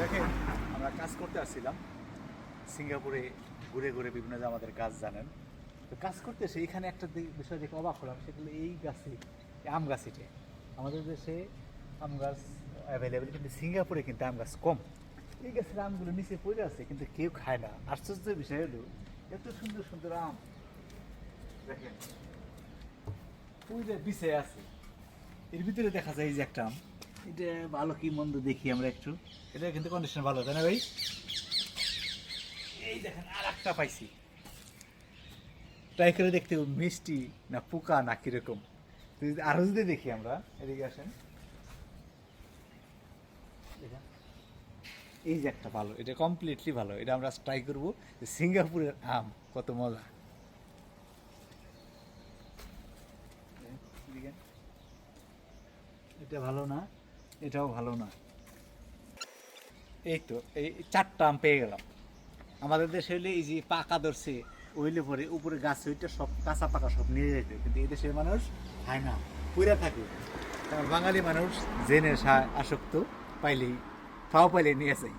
দেখেন, আমরা কাজ করতে আসছিলাম সিঙ্গাপুরে, ঘুরে ঘুরে বিভিন্ন যে আমাদের গাছ জানেন। তো কাজ করতে এসে এখানে একটা বিষয় দেখে অবাক হলাম, সেগুলো এই গাছে আম গাছ। এটা আমাদের দেশে আম গাছ অ্যাভেলেবেল, কিন্তু সিঙ্গাপুরে কিন্তু আম গাছ কম। এই গাছের আমগুলো নিচে পড়ে আছে কিন্তু কেউ খায় না। আশ্চর্যের বিষয় হলো এত সুন্দর সুন্দর আম দেখেন পুরো বিছে আছে। এর ভিতরে দেখা যায় এই যে একটা আম, এটা ভালো কি মন্দ দেখি আমরা একটু। এটা কিন্তু কন্ডিশন ভালো, তাই না ভাই? এই দেখেন আর একটা পাইছি, ট্রাই করে দেখতে মিষ্টি না পোকা না কিরকম। আরো যদি দেখি আমরা, এদিকে আসেন, দেখেন। এই যে একটা ভালো, এটা কমপ্লিটলি ভালো, এটা আমরা ট্রাই করবো। সিঙ্গাপুরের আম কত মজা। দেখেন, এটা ভালো না, এটাও ভালো না। এই তো এই চারটা আম পেয়ে গেলাম। আমাদের দেশে হইলে এই যে পাকা ধরছে, ওইলে পরে উপরে গাছ ওইটা সব কাঁচা পাকা সব নিয়ে যেত, কিন্তু এই দেশের মানুষ খায় না, পুরা থাকে। কারণ বাঙালি মানুষ জেনে আসক্ত, পাইলেই পাও পাইলে নিয়ে যায়।